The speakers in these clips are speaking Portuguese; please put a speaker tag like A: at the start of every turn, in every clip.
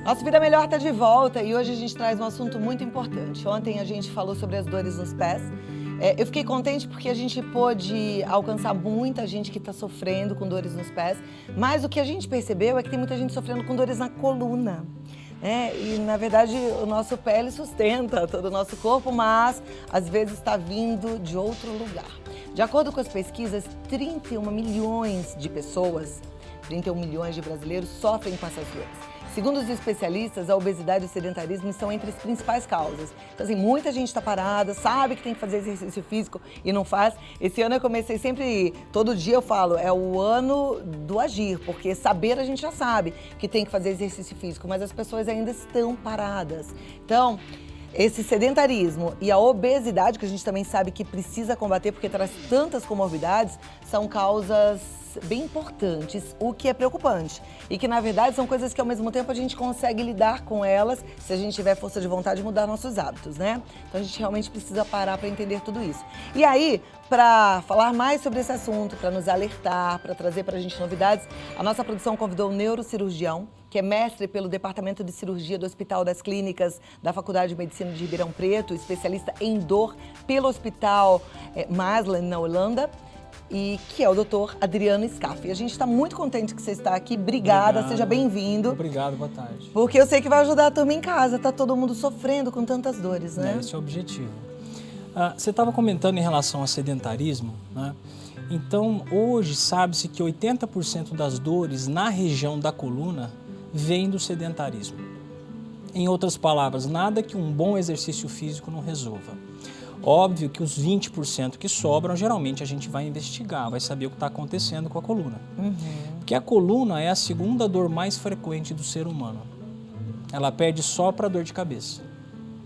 A: Nossa Vida Melhor está de volta e hoje a gente traz um assunto muito importante. Ontem a gente falou sobre as dores nos pés. Eu fiquei contente porque a gente pôde alcançar muita gente que está sofrendo com dores nos pés, mas o que a gente percebeu é que tem muita gente sofrendo com dores na coluna. E na verdade o nosso pé ele sustenta todo o nosso corpo, mas às vezes está vindo de outro lugar. De acordo com as pesquisas, 31 milhões de pessoas, 31 milhões de brasileiros sofrem com essas dores. Segundo os especialistas, a obesidade e o sedentarismo são entre as principais causas. Então, assim, muita gente está parada, sabe que tem que fazer exercício físico e não faz. Esse ano eu comecei sempre, todo dia eu falo, é o ano do agir, porque saber a gente já sabe que tem que fazer exercício físico, mas as pessoas ainda estão paradas. Então, esse sedentarismo e a obesidade, que a gente também sabe que precisa combater porque traz tantas comorbidades, são causas bem importantes, o que é preocupante. E que, na verdade, são coisas que, ao mesmo tempo, a gente consegue lidar com elas se a gente tiver força de vontade de mudar nossos hábitos, né? Então, a gente realmente precisa parar para entender tudo isso. E aí, para falar mais sobre esse assunto, para nos alertar, para trazer para a gente novidades, a nossa produção convidou um neurocirurgião, que é mestre pelo Departamento de Cirurgia do Hospital das Clínicas da Faculdade de Medicina de Ribeirão Preto, especialista em dor pelo Hospital Maasland, na Holanda, e que é o Dr. Adriano Scaff. E a gente está muito contente que você está aqui. Obrigada, seja bem-vindo.
B: Obrigado, boa tarde.
A: Porque eu sei que vai ajudar a turma em casa, tá todo mundo sofrendo com tantas dores, né?
B: Esse é o objetivo. Você estava comentando em relação ao sedentarismo, né? Então, hoje sabe-se que 80% das dores na região da coluna vem do sedentarismo. Em outras palavras, nada que um bom exercício físico não resolva. Óbvio que os 20% que sobram, geralmente a gente vai investigar, vai saber o que está acontecendo com a coluna. Porque a coluna é a segunda dor mais frequente do ser humano. Ela perde só para dor de cabeça.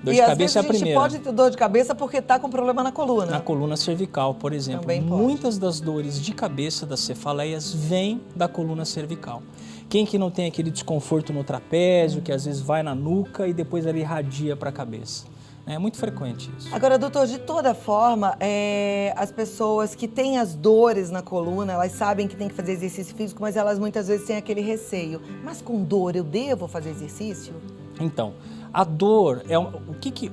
B: Dor de cabeça é a primeira.
A: A gente pode ter dor de cabeça porque está com problema na coluna.
B: Na coluna cervical, por exemplo.
A: Também pode.
B: Muitas das dores de cabeça, das cefaleias, vêm da coluna cervical. Quem que não tem aquele desconforto no trapézio, que às vezes vai na nuca e depois ele irradia para a cabeça? É muito frequente isso.
A: Agora, doutor, de toda forma, as pessoas que têm as dores na coluna, elas sabem que tem que fazer exercício físico, mas elas muitas vezes têm aquele receio. Mas com dor, eu devo fazer exercício?
B: Então, a dor,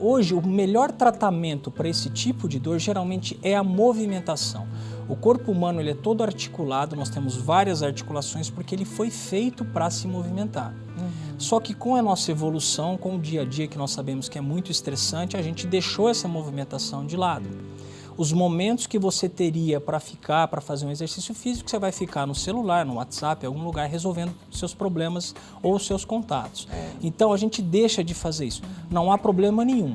B: hoje o melhor tratamento para esse tipo de dor geralmente é a movimentação. O corpo humano ele é todo articulado, nós temos várias articulações porque ele foi feito para se movimentar. Só que com a nossa evolução, com o dia a dia que nós sabemos que é muito estressante, a gente deixou essa movimentação de lado. Os momentos que você teria para fazer um exercício físico, você vai ficar no celular, no WhatsApp, em algum lugar, resolvendo seus problemas ou seus contatos. Então a gente deixa de fazer isso. Não há problema nenhum.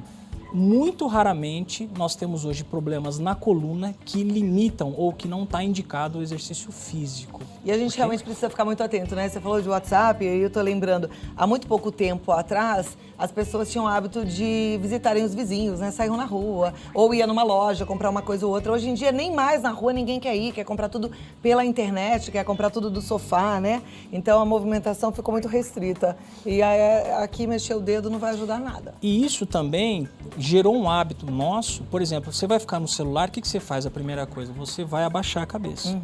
B: Muito raramente nós temos hoje problemas na coluna que limitam ou que não está indicado o exercício físico.
A: E a gente realmente precisa ficar muito atento, né? Você falou de WhatsApp e eu tô lembrando, há muito pouco tempo atrás, as pessoas tinham o hábito de visitarem os vizinhos, né? Saíam na rua ou ia numa loja comprar uma coisa ou outra. Hoje em dia, nem mais na rua ninguém quer ir, quer comprar tudo pela internet, quer comprar tudo do sofá, né? Então a movimentação ficou muito restrita. E aqui mexer o dedo não vai ajudar nada.
B: E isso também gerou um hábito nosso. Por exemplo, você vai ficar no celular, o que você faz? A primeira coisa, você vai abaixar a cabeça.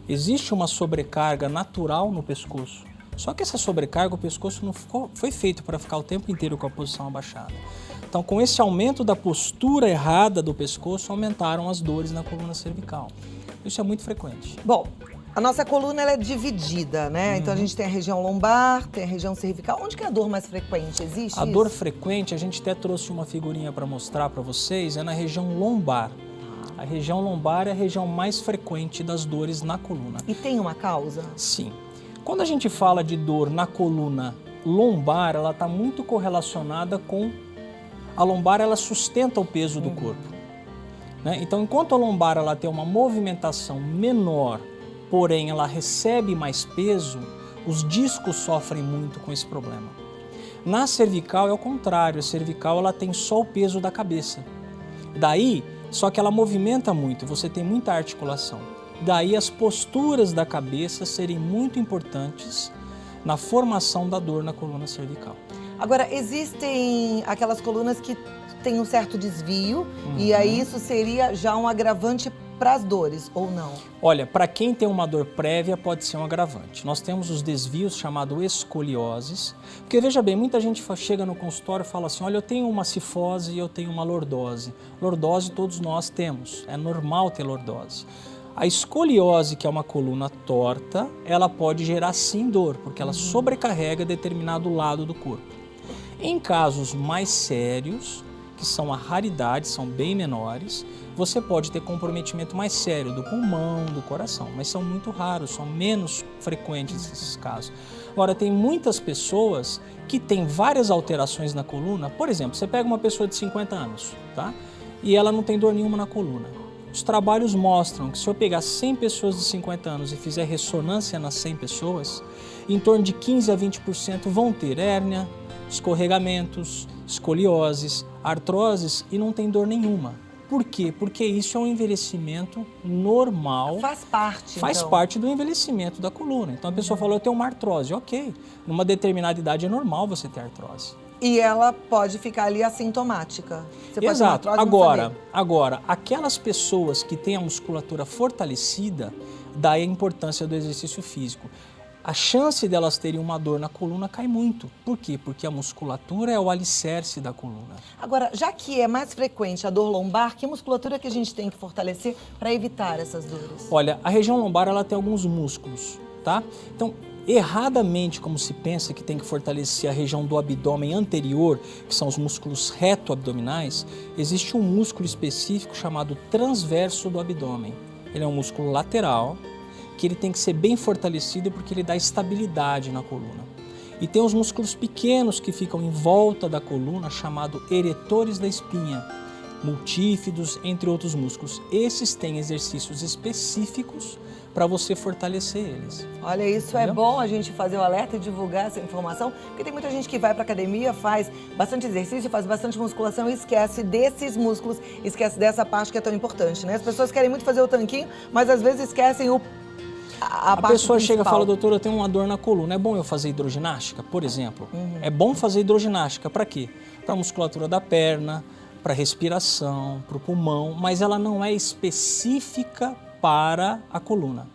B: Existe uma sobrecarga natural no pescoço. Só que essa sobrecarga, o pescoço não foi feito para ficar o tempo inteiro com a posição abaixada. Então, com esse aumento da postura errada do pescoço, aumentaram as dores na coluna cervical. Isso é muito frequente.
A: Bom, a nossa coluna ela é dividida, né? Então a gente tem a região lombar, tem a região cervical. Onde que é a dor mais frequente? Existe
B: A dor frequente, a gente até trouxe uma figurinha para mostrar para vocês, é na região lombar. A região lombar é a região mais frequente das dores na coluna.
A: E tem uma causa?
B: Sim. Quando a gente fala de dor na coluna lombar, ela está muito correlacionada com... A lombar, ela sustenta o peso do corpo. Né? Então, enquanto a lombar ela tem uma movimentação menor, porém ela recebe mais peso, os discos sofrem muito com esse problema. Na cervical é o contrário, a cervical ela tem só o peso da cabeça. Daí, só que ela movimenta muito, você tem muita articulação. Daí as posturas da cabeça serem muito importantes na formação da dor na coluna cervical.
A: Agora, existem aquelas colunas que têm um certo desvio e aí isso seria já um agravante para as dores ou não?
B: Olha, para quem tem uma dor prévia pode ser um agravante. Nós temos os desvios chamados escolioses, porque veja bem, muita gente chega no consultório e fala assim, olha, eu tenho uma cifose e eu tenho uma lordose. Lordose todos nós temos, é normal ter lordose. A escoliose, que é uma coluna torta, ela pode gerar sim dor, porque ela sobrecarrega determinado lado do corpo. Em casos mais sérios, que são a raridade, são bem menores, você pode ter comprometimento mais sério do pulmão, do coração, mas são muito raros, são menos frequentes esses casos. Agora, tem muitas pessoas que têm várias alterações na coluna. Por exemplo, você pega uma pessoa de 50 anos, tá? E ela não tem dor nenhuma na coluna. Os trabalhos mostram que se eu pegar 100 pessoas de 50 anos e fizer ressonância nas 100 pessoas, em torno de 15 a 20% vão ter hérnia, escorregamentos, escolioses, artroses e não tem dor nenhuma. Por quê? Porque isso é um envelhecimento normal.
A: Faz parte,
B: Faz
A: então.
B: parte do envelhecimento da coluna. Então a pessoa falou, eu tenho uma artrose. Ok, numa determinada idade é normal você ter artrose.
A: E ela pode ficar ali assintomática. Você pode ter uma
B: Exato.
A: artrose e não saber.
B: Agora, aquelas pessoas que têm a musculatura fortalecida, daí a importância do exercício físico. A chance delas terem uma dor na coluna cai muito. Por quê? Porque a musculatura é o alicerce da coluna.
A: Agora, já que é mais frequente a dor lombar, que musculatura que a gente tem que fortalecer para evitar essas dores?
B: Olha, a região lombar ela tem alguns músculos, tá? Então, erradamente, como se pensa que tem que fortalecer a região do abdômen anterior, que são os músculos reto-abdominais, existe um músculo específico chamado transverso do abdômen. Ele é um músculo lateral, que ele tem que ser bem fortalecido porque ele dá estabilidade na coluna. E tem os músculos pequenos que ficam em volta da coluna, chamado eretores da espinha, multífidos, entre outros músculos. Esses têm exercícios específicos para você fortalecer eles.
A: Olha, isso é bom a gente fazer o alerta e divulgar essa informação, porque tem muita gente que vai para academia, faz bastante exercício, faz bastante musculação e esquece desses músculos, esquece dessa parte que é tão importante, né? As pessoas querem muito fazer o tanquinho, mas às vezes esquecem a parte
B: pessoa chega e
A: principal.
B: fala, doutor, eu tenho uma dor na coluna, é bom eu fazer hidroginástica, por exemplo? É bom fazer hidroginástica para quê? Para a musculatura da perna, para respiração, para o pulmão, mas ela não é específica para a coluna.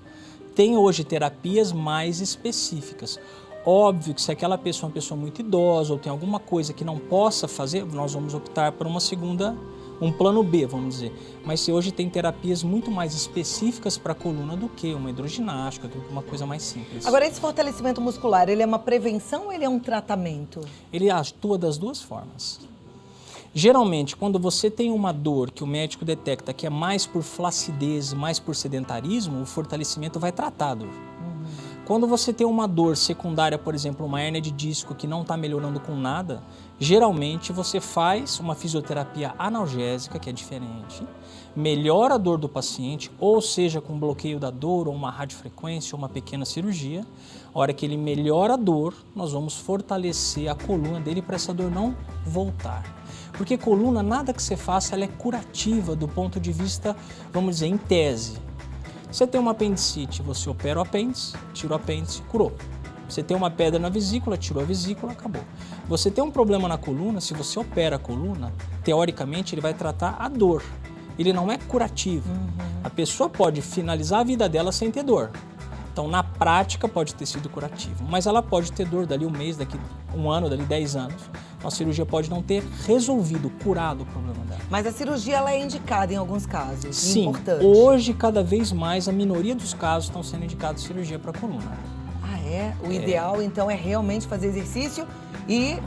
B: Tem hoje terapias mais específicas. Óbvio que se aquela pessoa é uma pessoa muito idosa ou tem alguma coisa que não possa fazer, nós vamos optar por um plano B, vamos dizer. Mas se hoje tem terapias muito mais específicas para a coluna do que uma hidroginástica, do que uma coisa mais simples.
A: Agora, esse fortalecimento muscular, ele é uma prevenção ou ele é um tratamento?
B: Ele atua das duas formas. Geralmente, quando você tem uma dor que o médico detecta que é mais por flacidez, mais por sedentarismo, o fortalecimento vai tratar a dor. Quando você tem uma dor secundária, por exemplo, uma hérnia de disco que não está melhorando com nada, geralmente você faz uma fisioterapia analgésica, que é diferente, melhora a dor do paciente, ou seja, com bloqueio da dor, ou uma radiofrequência, ou uma pequena cirurgia. A hora que ele melhora a dor, nós vamos fortalecer a coluna dele para essa dor não voltar. Porque coluna, nada que você faça, ela é curativa do ponto de vista, vamos dizer, em tese. Você tem uma apendicite, você opera o apêndice, tira o apêndice, curou. Você tem uma pedra na vesícula, tirou a vesícula, acabou. Você tem um problema na coluna, se você opera a coluna, teoricamente ele vai tratar a dor. Ele não é curativo. A pessoa pode finalizar a vida dela sem ter dor. Então, na prática, pode ter sido curativo. Mas ela pode ter dor dali um mês, daqui um ano, dali 10 anos. Então, a cirurgia pode não ter resolvido, curado o problema dela.
A: Mas a cirurgia, ela é indicada em alguns casos.
B: Sim,
A: Importante.
B: hoje, cada vez mais, a minoria dos casos estão sendo indicados cirurgia para coluna.
A: Ah, é? O ideal, então, é realmente fazer exercício e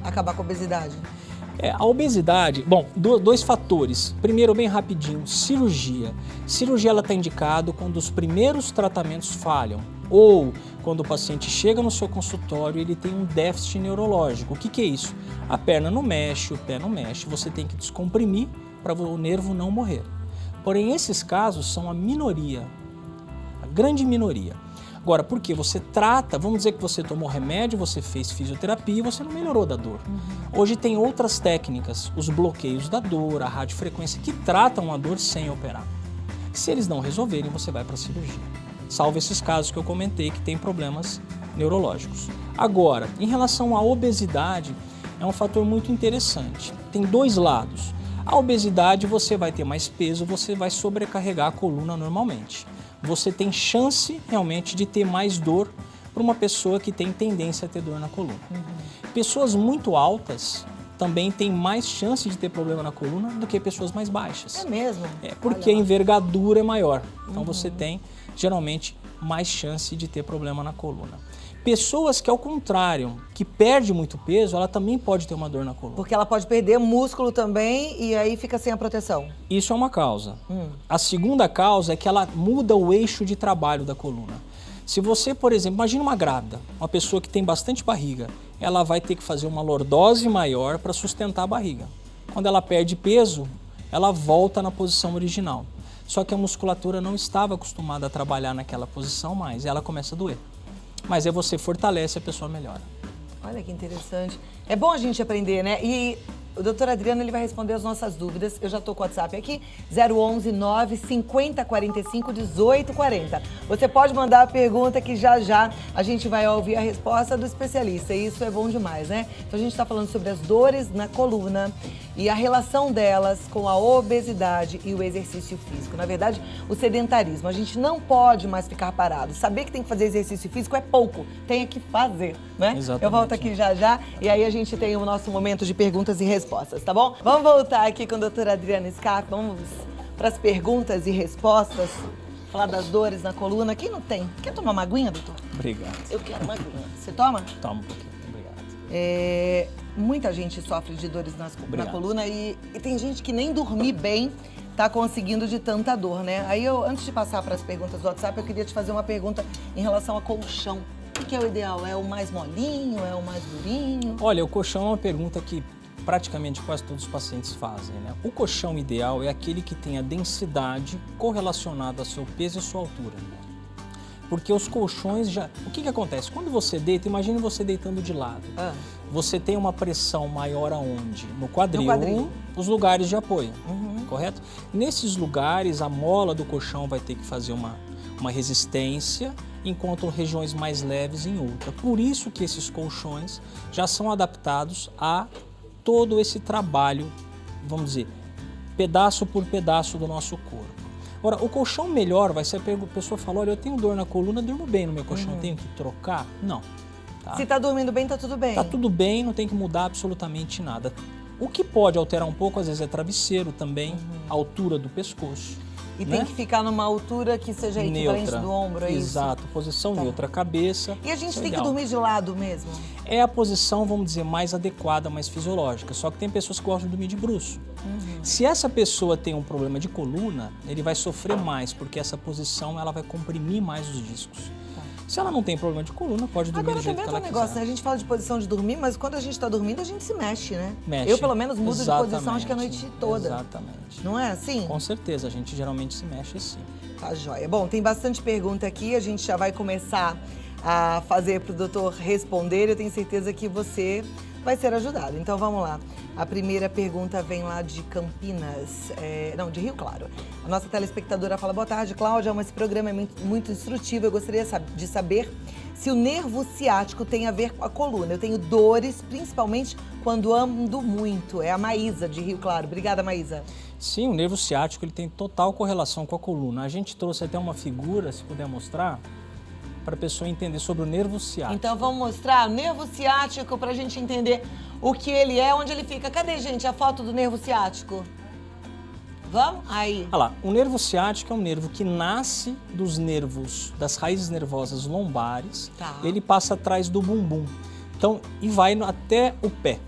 A: acabar com a obesidade.
B: A obesidade, bom, dois fatores. Primeiro, bem rapidinho, cirurgia. Cirurgia ela está indicada quando os primeiros tratamentos falham ou quando o paciente chega no seu consultório e ele tem um déficit neurológico. O que é isso? A perna não mexe, o pé não mexe, você tem que descomprimir para o nervo não morrer. Porém, esses casos são a minoria, a grande minoria. Agora, por quê? Você trata, vamos dizer que você tomou remédio, você fez fisioterapia e você não melhorou da dor. Hoje tem outras técnicas, os bloqueios da dor, a radiofrequência, que tratam a dor sem operar. Se eles não resolverem, você vai para a cirurgia. Salvo esses casos que eu comentei que tem problemas neurológicos. Agora, em relação à obesidade, é um fator muito interessante. Tem dois lados. A obesidade, você vai ter mais peso, você vai sobrecarregar a coluna normalmente. Você tem chance realmente de ter mais dor para uma pessoa que tem tendência a ter dor na coluna. Pessoas muito altas também têm mais chance de ter problema na coluna do que pessoas mais baixas.
A: É mesmo?
B: Porque a envergadura é maior. Então você tem, geralmente, mais chance de ter problema na coluna. Pessoas que, ao contrário, que perde muito peso, ela também pode ter uma dor na coluna.
A: Porque ela pode perder músculo também e aí fica sem a proteção.
B: Isso é uma causa. A segunda causa é que ela muda o eixo de trabalho da coluna. Se você, por exemplo, imagina uma grávida, uma pessoa que tem bastante barriga, ela vai ter que fazer uma lordose maior para sustentar a barriga. Quando ela perde peso, ela volta na posição original. Só que a musculatura não estava acostumada a trabalhar naquela posição mais, e ela começa a doer. Mas aí você fortalece, a pessoa melhora.
A: Olha que interessante. É bom a gente aprender, né? E o doutor Adriano, ele vai responder as nossas dúvidas. Eu já estou com o WhatsApp aqui, 011 950 45 18 40. Você pode mandar a pergunta que já a gente vai ouvir a resposta do especialista. E isso é bom demais, né? Então a gente está falando sobre as dores na coluna e a relação delas com a obesidade e o exercício físico. Na verdade, o sedentarismo. A gente não pode mais ficar parado. Saber que tem que fazer exercício físico é pouco. Tem que fazer, né?
B: Exatamente.
A: Eu volto aqui já e aí a gente tem o nosso momento de perguntas e respostas, tá bom? Vamos voltar aqui com a doutora Adriana Scarpa. Vamos para as perguntas e respostas. Falar das dores na coluna. Quem não tem? Quer tomar uma aguinha, doutor?
B: Obrigado.
A: Eu quero uma aguinha. Você toma?
B: Toma um pouquinho. Obrigado.
A: Muita gente sofre de dores na coluna e tem gente que nem dormir bem tá conseguindo de tanta dor, né? Aí antes de passar para as perguntas do WhatsApp, eu queria te fazer uma pergunta em relação a colchão. O que é o ideal? É o mais molinho? É o mais durinho?
B: Olha, o colchão é uma pergunta que praticamente quase todos os pacientes fazem, né? O colchão ideal é aquele que tem a densidade correlacionada ao seu peso e sua altura. Porque os colchões já... O que acontece? Quando você deita, imagine você deitando de lado. Você tem uma pressão maior aonde? No quadril. Os lugares de apoio, correto? Nesses lugares, a mola do colchão vai ter que fazer uma resistência, enquanto regiões mais leves em outra. Por isso que esses colchões já são adaptados a todo esse trabalho, vamos dizer, pedaço por pedaço do nosso corpo. Agora, o colchão melhor vai ser a pessoa fala, olha, eu tenho dor na coluna, durmo bem no meu colchão, tenho que trocar? Não. Tá?
A: Se tá dormindo bem, tá tudo bem.
B: Tá tudo bem, não tem que mudar absolutamente nada. O que pode alterar um pouco, às vezes, é travesseiro também, a altura do pescoço.
A: E tem que ficar numa altura que seja equivalente do ombro, é isso?
B: Exato, posição neutra, cabeça.
A: E a gente tem que dormir de lado mesmo?
B: É a posição, vamos dizer, mais adequada, mais fisiológica. Só que tem pessoas que gostam de dormir de bruço. Se essa pessoa tem um problema de coluna, ele vai sofrer mais, porque essa posição ela vai comprimir mais os discos. Se ela não tem problema de coluna, pode dormir do jeito que ela quiser. Agora também é um negócio,
A: né? A gente fala de posição de dormir, mas quando a gente está dormindo, a gente se mexe, né?
B: Mexe.
A: Eu, pelo menos, mudo de posição, acho que a noite toda.
B: Exatamente.
A: Não é assim?
B: Com certeza, a gente geralmente se mexe assim.
A: Tá joia. Bom, tem bastante pergunta aqui, a gente já vai começar a fazer para o doutor responder. Eu tenho certeza que você vai ser ajudado. Então, vamos lá. A primeira pergunta vem lá de Campinas, de Rio Claro. A nossa telespectadora fala, boa tarde, Cláudia, esse programa é muito instrutivo. Eu gostaria de saber se o nervo ciático tem a ver com a coluna. Eu tenho dores, principalmente quando ando muito. É a Maísa, de Rio Claro. Obrigada, Maísa.
B: Sim, o nervo ciático ele tem total correlação com a coluna. A gente trouxe até uma figura, se puder mostrar, para a pessoa entender sobre o nervo ciático.
A: Então vamos mostrar o nervo ciático para a gente entender o que ele é, onde ele fica. Cadê, gente, a foto do nervo ciático? Vamos? Aí.
B: Olha lá, o nervo ciático é um nervo que nasce dos nervos, das raízes nervosas lombares. Ele passa atrás do bumbum. Então, e vai até o pé.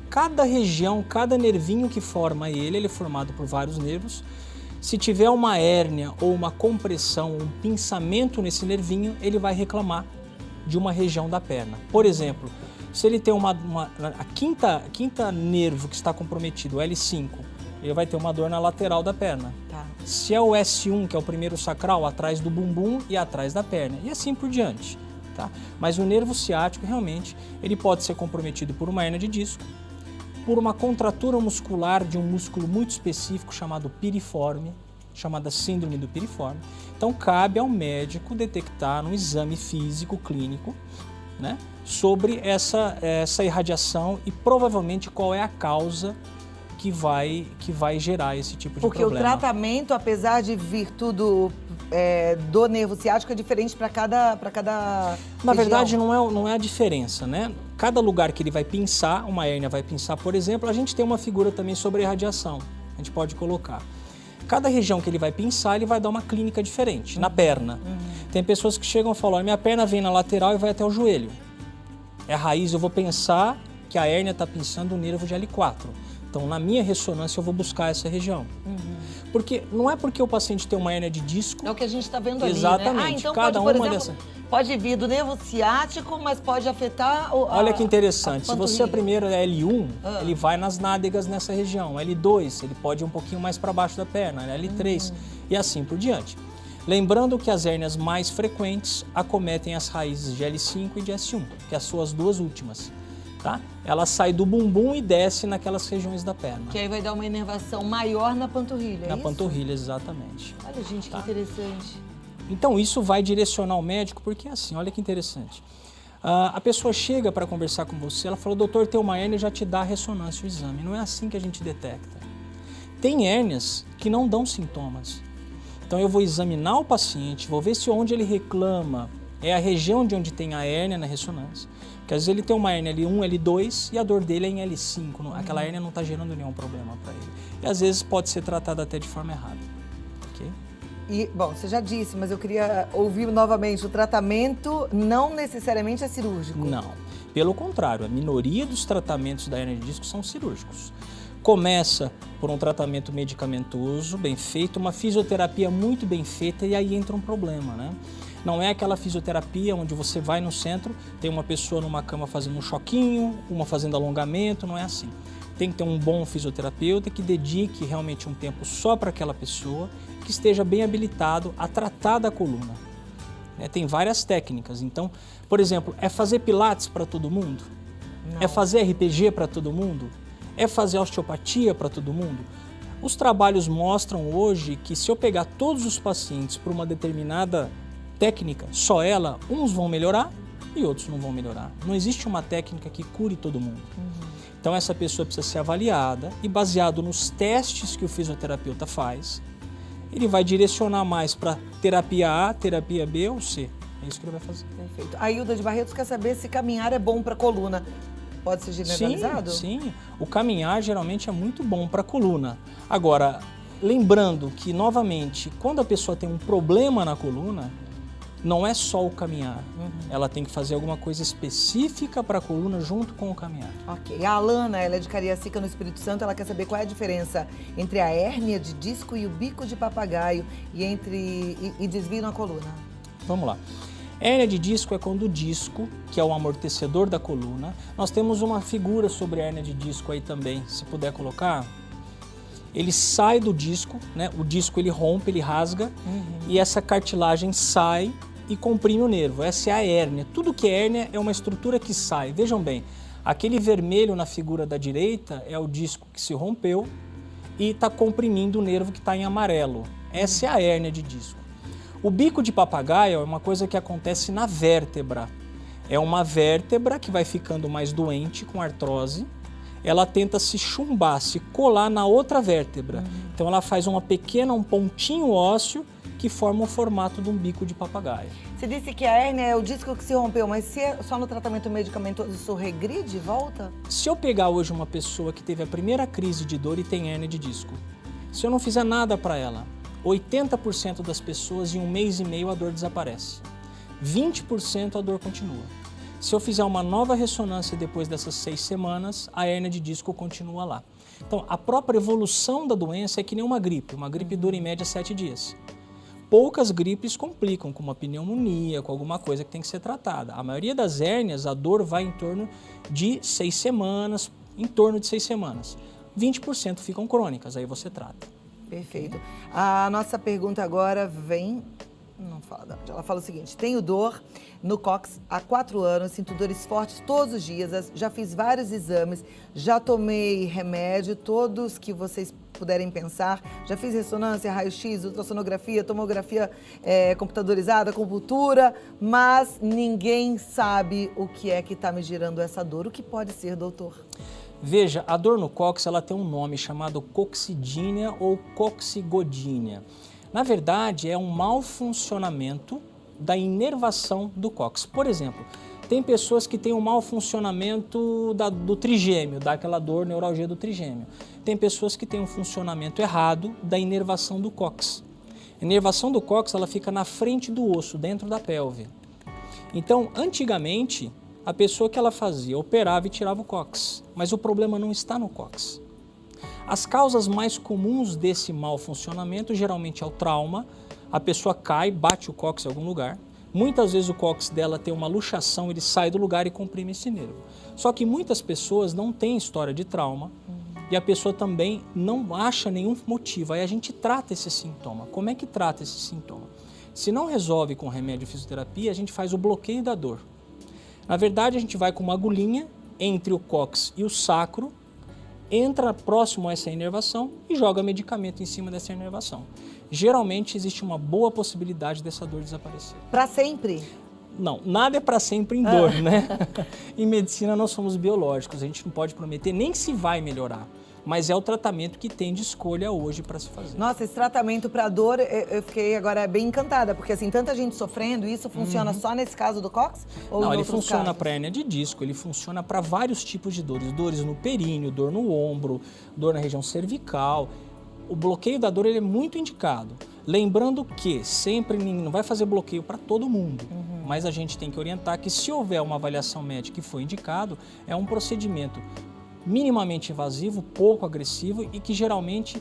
B: Cada região, cada nervinho que forma ele é formado por vários nervos. Se tiver uma hérnia ou uma compressão, um pinçamento nesse nervinho, ele vai reclamar de uma região da perna. Por exemplo, se ele tem a quinta nervo que está comprometido, o L5, ele vai ter uma dor na lateral da perna. Se é o S1, que é o primeiro sacral, atrás do bumbum e atrás da perna, e assim por diante. Tá? Mas o nervo ciático, realmente, ele pode ser comprometido por uma hérnia de disco, por uma contratura muscular de um músculo muito específico chamado piriforme, chamada síndrome do piriforme. Então, cabe ao médico detectar no exame físico, clínico, né, sobre essa irradiação e provavelmente qual é a causa que vai gerar esse tipo de
A: Porque
B: problema.
A: o tratamento, apesar de vir tudo do nervo ciático, é diferente para cada
B: Na
A: região.
B: verdade, não é a diferença, né? Cada lugar que ele vai pinçar, uma hérnia vai pinçar, por exemplo, a gente tem uma figura também sobre irradiação, a gente pode colocar. Cada região que ele vai pinçar, ele vai dar uma clínica diferente, na perna. Tem pessoas que chegam e falam, minha perna vem na lateral e vai até o joelho. É a raiz, eu vou pensar que a hérnia está pinçando o nervo de L4. Então, na minha ressonância, eu vou buscar essa região. Porque não é porque o paciente tem uma hérnia de disco...
A: É o que a gente está vendo ali,
B: Exatamente.
A: né? Ah, então
B: Cada
A: pode, por
B: uma
A: exemplo, pode vir do nervo ciático, mas pode afetar
B: Olha que interessante, se você
A: panturrilha.
B: primeiro é L1, ele vai nas nádegas nessa região. L2, ele pode ir um pouquinho mais para baixo da perna, né? L3 e assim por diante. Lembrando que as hérnias mais frequentes acometem as raízes de L5 e de S1, que são as suas duas últimas. Tá? Ela sai do bumbum e desce naquelas regiões da perna.
A: Que aí vai dar uma inervação maior na panturrilha,
B: Na
A: isso?
B: panturrilha, exatamente.
A: Olha, gente, que interessante.
B: Então, isso vai direcionar o médico, porque assim, olha que interessante. A pessoa chega para conversar com você, ela fala, doutor, tem uma hérnia e já te dá a ressonância, o exame. Não é assim que a gente detecta. Tem hérnias que não dão sintomas. Então, eu vou examinar o paciente, vou ver se onde ele reclama é a região de onde tem a hérnia na ressonância. Porque às vezes ele tem uma hérnia L1, L2 e a dor dele é em L5. Aquela hérnia não está gerando nenhum problema para ele. E às vezes pode ser tratada até de forma errada. Ok?
A: E, bom, você já disse, mas eu queria ouvir novamente, o tratamento não necessariamente é cirúrgico?
B: Não. Pelo contrário, a minoria dos tratamentos da hérnia de disco são cirúrgicos. Começa por um tratamento medicamentoso, bem feito, uma fisioterapia muito bem feita e aí entra um problema, né? Não é aquela fisioterapia onde você vai no centro, tem uma pessoa numa cama fazendo um choquinho, uma fazendo alongamento, não é assim. Tem que ter um bom fisioterapeuta que dedique realmente um tempo só para aquela pessoa, que esteja bem habilitado a tratar da coluna. Tem várias técnicas, então, por exemplo, é fazer pilates para todo mundo? Não. É fazer RPG para todo mundo? É fazer osteopatia para todo mundo? Os trabalhos mostram hoje que se eu pegar todos os pacientes para uma determinada técnica, só ela, uns vão melhorar e outros não vão melhorar. Não existe uma técnica que cure todo mundo. Então essa pessoa precisa ser avaliada e baseado nos testes que o fisioterapeuta faz, ele vai direcionar mais para terapia A, terapia B ou C. É isso que ele vai fazer.
A: Perfeito. A Hilda de Barretos quer saber se caminhar é bom para a coluna. Pode ser generalizado?
B: Sim. O caminhar geralmente é muito bom para a coluna. Agora, lembrando que, novamente, quando a pessoa tem um problema na coluna, não é só o caminhar. Ela tem que fazer alguma coisa específica para a coluna junto com o caminhar.
A: Ok. A Alana, ela é de Cariacica, no Espírito Santo, ela quer saber qual é a diferença entre a hérnia de disco e o bico de papagaio e desvio na coluna.
B: Vamos lá. Hérnia de disco é quando o disco, que é o amortecedor da coluna, nós temos uma figura sobre a hérnia de disco aí também, se puder colocar. Ele sai do disco, né? O disco ele rompe, ele rasga e essa cartilagem sai e comprime o nervo. Essa é a hérnia. Tudo que é hérnia é uma estrutura que sai. Vejam bem, aquele vermelho na figura da direita é o disco que se rompeu e está comprimindo o nervo que está em amarelo. Essa é a hérnia de disco. O bico de papagaio é uma coisa que acontece na vértebra. É uma vértebra que vai ficando mais doente com artrose. Ela tenta se chumbar, se colar na outra vértebra. Então ela faz um pontinho ósseo que forma o formato de um bico de papagaio.
A: Você disse que a hérnia é o disco que se rompeu, mas se é só no tratamento medicamentoso isso regride, volta?
B: Se eu pegar hoje uma pessoa que teve a primeira crise de dor e tem hérnia de disco, se eu não fizer nada para ela, 80% das pessoas em 1 mês e meio a dor desaparece. 20% a dor continua. Se eu fizer uma nova ressonância depois dessas 6 semanas, a hérnia de disco continua lá. Então, a própria evolução da doença é que nem uma gripe. Uma gripe dura em média 7 dias. Poucas gripes complicam com uma pneumonia, com alguma coisa que tem que ser tratada. A maioria das hérnias, a dor vai em torno de 6 semanas, 20% ficam crônicas, aí você trata.
A: Perfeito. A nossa pergunta agora vem... Não fala, ela fala o seguinte: tenho dor no cóccix há 4 anos, sinto dores fortes todos os dias, já fiz vários exames, já tomei remédio, todos que vocês puderem pensar, já fiz ressonância, raio-x, ultrassonografia, tomografia computadorizada, acupuntura, mas ninguém sabe o que é que está me gerando essa dor. O que pode ser, doutor?
B: Veja, a dor no cóccix ela tem um nome chamado coccidínea ou coccigodínea. Na verdade, é um mau funcionamento da inervação do cóccix. Por exemplo, tem pessoas que têm um mau funcionamento do trigêmeo, daquela dor, neuralgia do trigêmeo. Tem pessoas que têm um funcionamento errado da inervação do cóccix. A inervação do cóccix ela fica na frente do osso, dentro da pelve. Então, antigamente, a pessoa que ela fazia, operava e tirava o cóccix, mas o problema não está no cóccix. As causas mais comuns desse mau funcionamento geralmente é o trauma, a pessoa cai, bate o cóccix em algum lugar, muitas vezes o cóccix dela tem uma luxação, ele sai do lugar e comprime esse nervo. Só que muitas pessoas não têm história de trauma e a pessoa também não acha nenhum motivo, aí a gente trata esse sintoma. Como é que trata esse sintoma? Se não resolve com remédio e fisioterapia, a gente faz o bloqueio da dor. Na verdade, a gente vai com uma agulhinha entre o cóccix e o sacro, entra próximo a essa inervação e joga medicamento em cima dessa inervação. Geralmente existe uma boa possibilidade dessa dor desaparecer.
A: Para sempre?
B: Não, nada é para sempre em dor, né? Em medicina nós somos biológicos, a gente não pode prometer nem se vai melhorar. Mas é o tratamento que tem de escolha hoje para se fazer.
A: Nossa, esse tratamento para dor, eu fiquei agora bem encantada, porque assim, tanta gente sofrendo, isso funciona só nesse caso do cóccix? Ou
B: não,
A: em
B: ele
A: outros
B: funciona
A: casos?
B: para hérnia de disco, ele funciona para vários tipos de dores. Dores no períneo, dor no ombro, dor na região cervical. O bloqueio da dor ele é muito indicado. Lembrando que sempre não vai fazer bloqueio para todo mundo, mas a gente tem que orientar que se houver uma avaliação médica que foi indicado, é um procedimento minimamente invasivo, pouco agressivo e que geralmente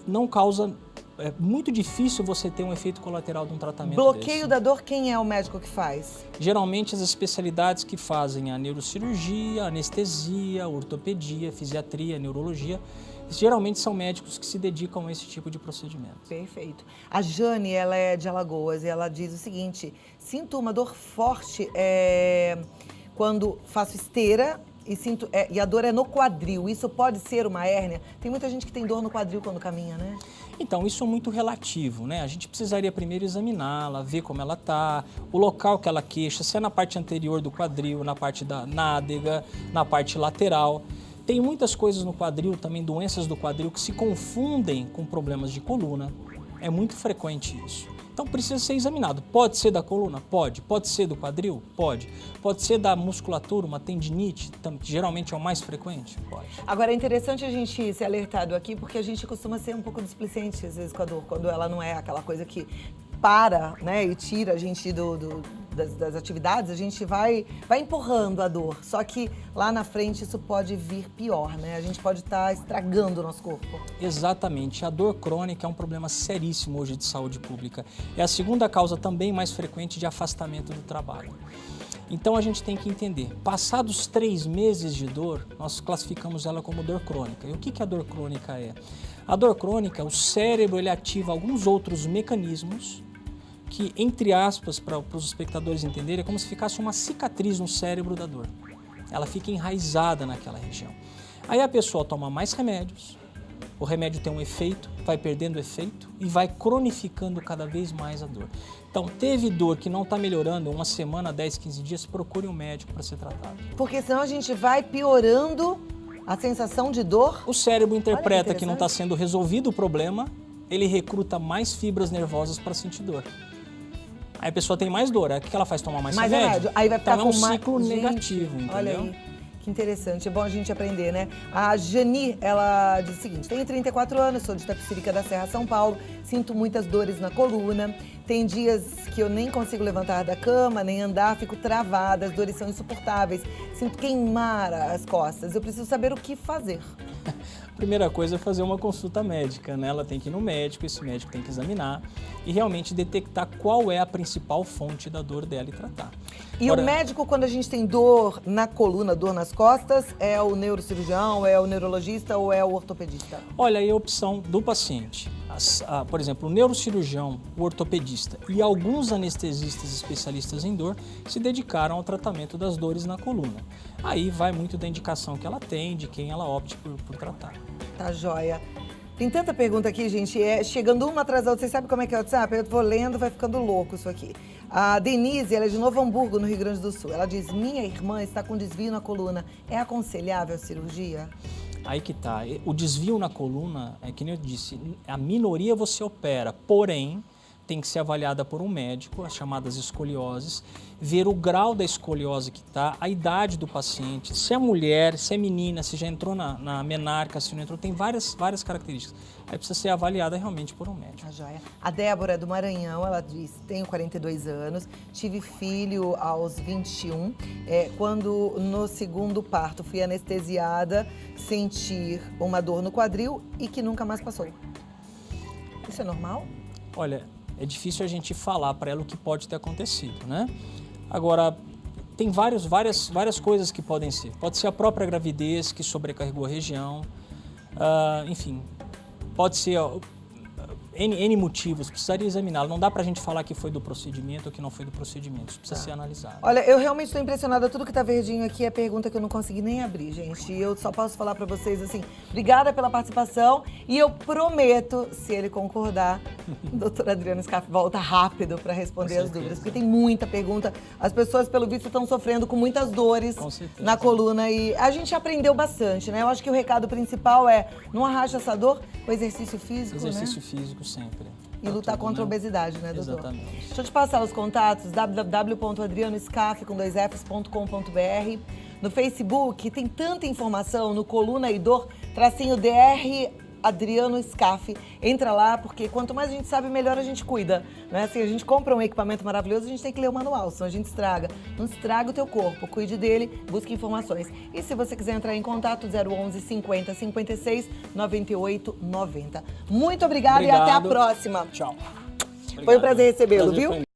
B: não causa... É muito difícil você ter um efeito colateral de um tratamento
A: Bloqueio
B: desse.
A: da dor, quem é o médico que faz?
B: Geralmente as especialidades que fazem a neurocirurgia, anestesia, ortopedia, fisiatria, neurologia, geralmente são médicos que se dedicam a esse tipo de procedimento.
A: Perfeito. A Jane, ela é de Alagoas e ela diz o seguinte: sinto uma dor forte quando faço esteira e a dor é no quadril. Isso pode ser uma hérnia? Tem muita gente que tem dor no quadril quando caminha, né?
B: Então, isso é muito relativo, né? A gente precisaria primeiro examiná-la, ver como ela está, o local que ela queixa, se é na parte anterior do quadril, na parte da nádega, na parte lateral. Tem muitas coisas no quadril, também doenças do quadril, que se confundem com problemas de coluna. É muito frequente isso. Então precisa ser examinado. Pode ser da coluna? Pode. Pode ser do quadril? Pode. Pode ser da musculatura, uma tendinite, que geralmente é o mais frequente? Pode.
A: Agora é interessante a gente ser alertado aqui, porque a gente costuma ser um pouco displicente às vezes com a dor, quando ela não é aquela coisa que para, né, e tira a gente das atividades, a gente vai empurrando a dor. Só que lá na frente isso pode vir pior, né? A gente pode estar estragando o nosso corpo.
B: Exatamente. A dor crônica é um problema seríssimo hoje de saúde pública. É a segunda causa também mais frequente de afastamento do trabalho. Então a gente tem que entender, passados 3 meses de dor, nós classificamos ela como dor crônica. E o que a dor crônica é? A dor crônica, o cérebro ele ativa alguns outros mecanismos que, entre aspas, para os espectadores entenderem, é como se ficasse uma cicatriz no cérebro da dor. Ela fica enraizada naquela região. Aí a pessoa toma mais remédios, o remédio tem um efeito, vai perdendo efeito e vai cronificando cada vez mais a dor. Então, teve dor que não está melhorando, uma semana, 10, 15 dias, procure um médico para ser tratado.
A: Porque senão a gente vai piorando a sensação de dor.
B: O cérebro interpreta
A: que
B: que não está sendo resolvido o problema, ele recruta mais fibras nervosas para sentir dor. Aí a pessoa tem mais dor, aí o que ela faz? Tomar mais remédio?
A: Aí vai ficar
B: então é um
A: com
B: ciclo
A: Gente,
B: negativo, entendeu?
A: Olha aí, que interessante, é bom a gente aprender, né? A Jani, ela diz o seguinte: tenho 34 anos, sou de Itapecerica da Serra, São Paulo, sinto muitas dores na coluna, tem dias que eu nem consigo levantar da cama, nem andar, fico travada, as dores são insuportáveis, sinto queimar as costas, eu preciso saber o que fazer.
B: Primeira coisa é fazer uma consulta médica, né? Ela tem que ir no médico, esse médico tem que examinar e realmente detectar qual é a principal fonte da dor dela e tratar.
A: E o médico, quando a gente tem dor na coluna, dor nas costas, é o neurocirurgião, é o neurologista ou é o ortopedista?
B: Olha aí a opção do paciente. Por exemplo, o neurocirurgião, o ortopedista e alguns anestesistas especialistas em dor se dedicaram ao tratamento das dores na coluna. Aí vai muito da indicação que ela tem, de quem ela opte por tratar.
A: Tá joia. Tem tanta pergunta aqui, gente, chegando uma atrás da outra. Vocês sabem como é que é o WhatsApp? Eu vou lendo, vai ficando louco isso aqui. A Denise, ela é de Novo Hamburgo, no Rio Grande do Sul. Ela diz, minha irmã está com desvio na coluna. É aconselhável a cirurgia?
B: Aí que tá. O desvio na coluna, é que nem eu disse, a minoria você opera, porém, tem que ser avaliada por um médico, as chamadas escolioses, ver o grau da escoliose que está, a idade do paciente, se é mulher, se é menina, se já entrou na menarca, se não entrou, tem várias características. Aí precisa ser avaliada realmente por um médico.
A: A joia. A Débora é do Maranhão, ela diz, tenho 42 anos, tive filho aos 21, quando no segundo parto fui anestesiada, sentir uma dor no quadril e que nunca mais passou. Isso é normal?
B: Olha, é difícil a gente falar para ela o que pode ter acontecido, né? Agora, tem várias coisas que podem ser. Pode ser a própria gravidez que sobrecarregou a região, enfim, pode ser N motivos, precisaria examiná-lo. Não dá pra gente falar que foi do procedimento ou que não foi do procedimento, isso precisa ser analisado.
A: Olha, eu realmente estou impressionada, tudo que tá verdinho aqui é pergunta que eu não consegui nem abrir, gente. E eu só posso falar pra vocês assim, obrigada pela participação e eu prometo, se ele concordar, o doutor Adriano Scaff volta rápido pra responder as dúvidas, porque tem muita pergunta. As pessoas, pelo visto, estão sofrendo com muitas dores na coluna e a gente aprendeu bastante, né? Eu acho que o recado principal é, não arraste essa dor, o exercício físico,
B: Exercício físico sempre.
A: E lutar contra a obesidade, né, doutor?
B: Exatamente.
A: Deixa eu te passar os contatos, www.adrianoscaff.com.br. No Facebook tem tanta informação, no Coluna e Dor, tracinho DR Adriano Scaff. Entra lá, porque quanto mais a gente sabe, melhor a gente cuida. Né? Se a gente compra um equipamento maravilhoso, a gente tem que ler o manual, senão a gente estraga. Não estraga o teu corpo, cuide dele, busque informações. E se você quiser entrar em contato, 011 50 56 98 90. Muito obrigada e até a próxima.
B: Tchau.
A: Foi um prazer recebê-lo, viu?